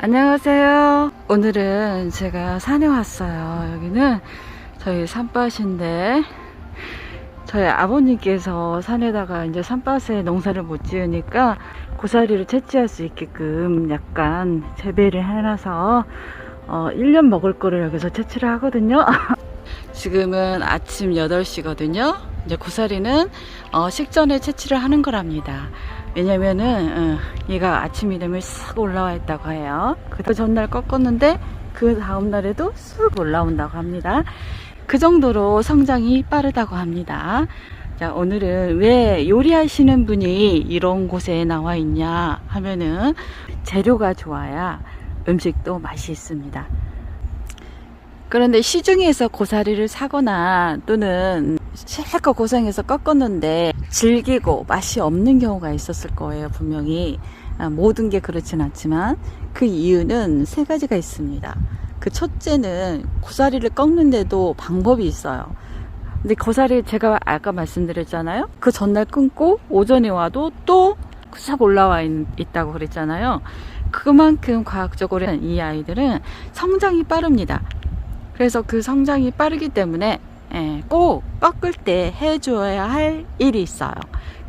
안녕하세요. 오늘은 제가 산에 왔어요. 여기는 저희 산밭인데 저희 아버님께서 산에다가 이제 산밭에 농사를 못 지으니까 고사리를 채취할 수 있게끔 약간 재배를 해놔서 1년 먹을 거를 여기서 채취를 하거든요. 지금은 아침 8시거든요. 이제 고사리는 식전에 채취를 하는 거랍니다. 왜냐면은 얘가 아침이 되면 쓱 올라와 있다고 해요. 그 전날 꺾었는데 그 다음날에도 쓱 올라온다고 합니다. 그 정도로 성장이 빠르다고 합니다. 자, 오늘은 왜 요리하시는 분이 이런 곳에 나와 있냐 하면은 재료가 좋아야 음식도 맛이 있습니다. 그런데 시중에서 고사리를 사거나 또는 실컷 고생해서 꺾었는데 질기고 맛이 없는 경우가 있었을 거예요. 분명히 모든 게 그렇진 않지만 그 이유는 세 가지가 있습니다. 그 첫째는 고사리를 꺾는데도 방법이 있어요. 근데 고사리 제가 아까 말씀드렸잖아요. 그 전날 끊고 오전에 와도 또 싹 올라와 있다고 그랬잖아요. 그만큼 과학적으로는 이 아이들은 성장이 빠릅니다. 그래서 그 성장이 빠르기 때문에 꼭 꺾을 때 해줘야 할 일이 있어요.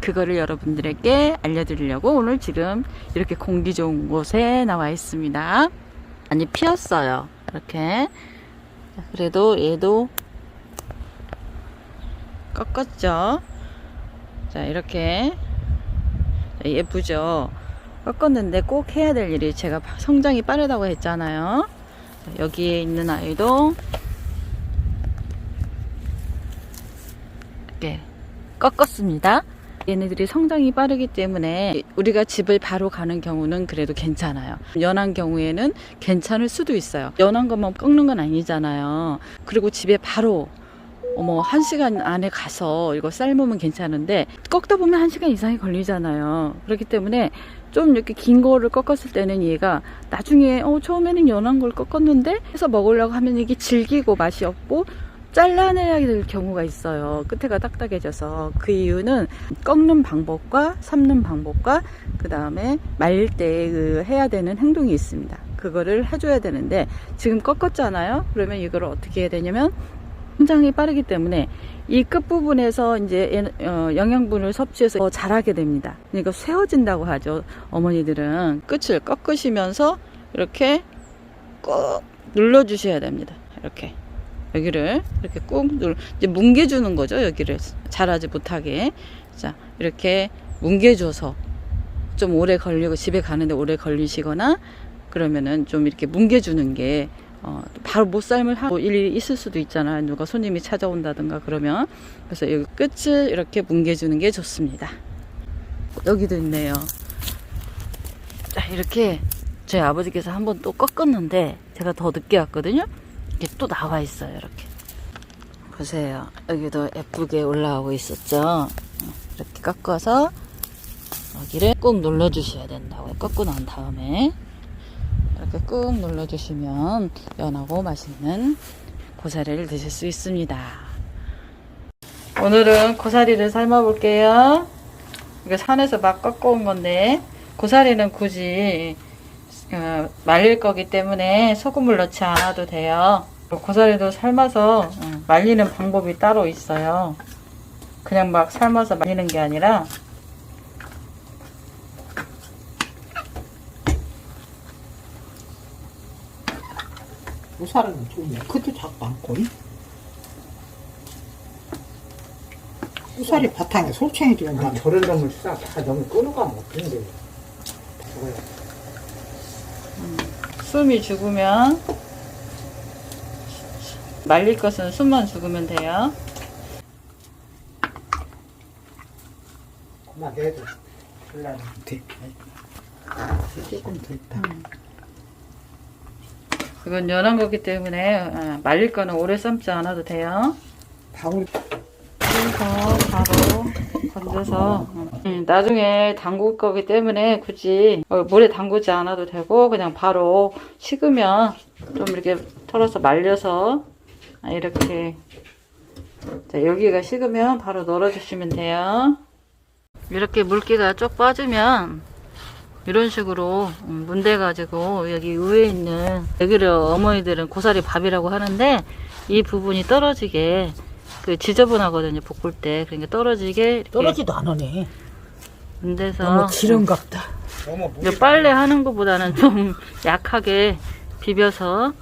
그거를 여러분들에게 알려드리려고 오늘 지금 이렇게 공기 좋은 곳에 나와 있습니다. 많이 피었어요. 이렇게. 그래도 얘도 꺾었죠. 자, 이렇게 예쁘죠. 꺾었는데 꼭 해야 될 일이, 제가 성장이 빠르다고 했잖아요. 여기에 있는 아이도 이렇게 꺾었습니다. 얘네들이 성장이 빠르기 때문에 우리가 집을 바로 가는 경우는 그래도 괜찮아요. 연한 경우에는 괜찮을 수도 있어요. 연한 것만 꺾는 건 아니잖아요. 그리고 집에 바로 1시간 안에 가서 이거 삶으면 괜찮은데 꺾다 보면 1시간 이상이 걸리잖아요. 그렇기 때문에 좀 이렇게 긴 거를 꺾었을 때는 얘가 나중에 처음에는 연한 걸 꺾었는데 해서 먹으려고 하면 이게 질기고 맛이 없고 잘라내야 될 경우가 있어요. 끝에가 딱딱해져서. 그 이유는 꺾는 방법과 삶는 방법과 그 다음에 말릴 때 해야 되는 행동이 있습니다. 그거를 해줘야 되는데 지금 꺾었잖아요. 그러면 이걸 어떻게 해야 되냐면 성장이 빠르기 때문에 이 끝부분에서 이제 영양분을 섭취해서 더 자라게 됩니다. 그러니까 세워진다고 하죠. 어머니들은 끝을 꺾으시면서 이렇게 꾹 눌러주셔야 됩니다. 이렇게 여기를 이렇게 꾹 이제 뭉개주는 거죠. 여기를 자라지 못하게. 자, 이렇게 뭉개줘서 좀 오래 걸리고 집에 가는데 오래 걸리시거나 그러면은 좀 이렇게 뭉개주는 게 바로 못 삶을 하고 일일이 있을 수도 있잖아요. 누가 손님이 찾아온다든가 그러면. 그래서 여기 끝을 이렇게 뭉개주는 게 좋습니다. 여기도 있네요. 자, 이렇게 저희 아버지께서 한번 또 꺾었는데 제가 더 늦게 왔거든요. 이게 또 나와 있어요. 이렇게 보세요. 여기도 예쁘게 올라오고 있었죠. 이렇게 꺾어서 여기를 꾹 눌러 주셔야 된다고요. 꺾고 난 다음에 이렇게 꾹 눌러주시면 연하고 맛있는 고사리를 드실 수 있습니다. 오늘은 고사리를 삶아 볼게요. 이게 산에서 막 꺾어 온 건데 고사리는 굳이 말릴 거기 때문에 소금을 넣지 않아도 돼요. 고사리도 삶아서 말리는 방법이 따로 있어요. 그냥 막 삶아서 말리는 게 아니라 고사리는 좀 크도 작고 않고 고사리 바탕에 솔챙이 지은 다음에 저런 놈을 싹 다 너무 끊어가면 어떡한데. 숨이 죽으면 말릴 것은 숨만 죽으면 돼요. 그만 내도 별난 돼. 조금 더 있다. 이건 연한 거기 때문에 말릴 거는 오래 삶지 않아도 돼요. 방울 그래서 바로 건져서 나중에 담글 거기 때문에 굳이 물에 담그지 않아도 되고 그냥 바로 식으면 좀 이렇게 털어서 말려서 이렇게, 자, 여기가 식으면 바로 널어주시면 돼요. 이렇게 물기가 쭉 빠지면 이런 식으로 문대 가지고 여기 위에 있는 여기를 어머니들은 고사리 밥이라고 하는데 이 부분이 떨어지게 그 지저분하거든요. 볶을 때. 그러니까 떨어지게 이렇게 떨어지도 안 하네. 문대서 너무 지른갑다. 너무 이제 빨래 하는 것보다는 좀 약하게 비벼서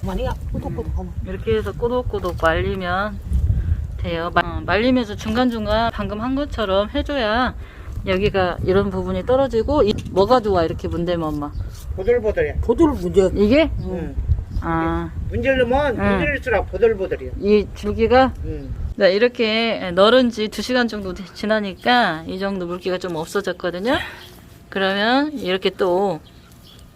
그만이야. 꼬독꼬독하면. 이렇게 해서 꼬독꼬독 말리면 돼요. 말리면서 중간중간 방금 한 것처럼 해줘야 여기가 이런 부분이 떨어지고 뭐가 좋아 이렇게 문대면 엄마? 보들보들해. 보들 문제. 이게? 응. 아, 문질르면 응. 문질릴수록 보들보들해요. 이 줄기가 응. 네, 이렇게 널은 지 2시간 정도 지나니까 이 정도 물기가 좀 없어졌거든요. 그러면 이렇게 또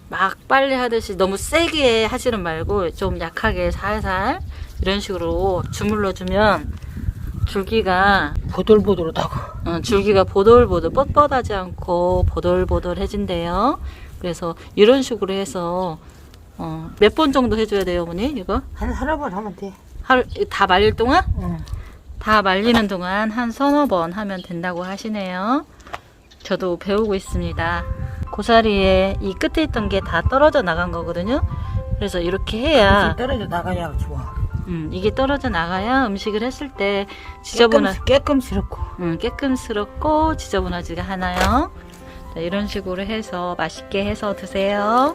막 빨래 하듯이 너무 세게 하지는 말고 좀 약하게 살살 이런 식으로 주물러주면 줄기가 보들보들하다고. 줄기가 보들보들 뻣뻣하지 않고 보들보들해진대요. 그래서 이런 식으로 해서 몇 번 정도 해줘야 돼요, 어머니? 이거 하나 번 하면 돼. 하루 다 말릴 동안? 응. 다 말리는 동안 한 서너 번 하면 된다고 하시네요. 저도 배우고 있습니다. 고사리에 이 끝에 있던 게 다 떨어져 나간 거거든요. 그래서 이렇게 해야 떨어져 나가야 좋아. 이게 떨어져 나가야 음식을 했을 때 지저분한 깨끔스럽고. 깨끔스럽고 지저분하지가 않아요. 자, 이런 식으로 해서 맛있게 해서 드세요.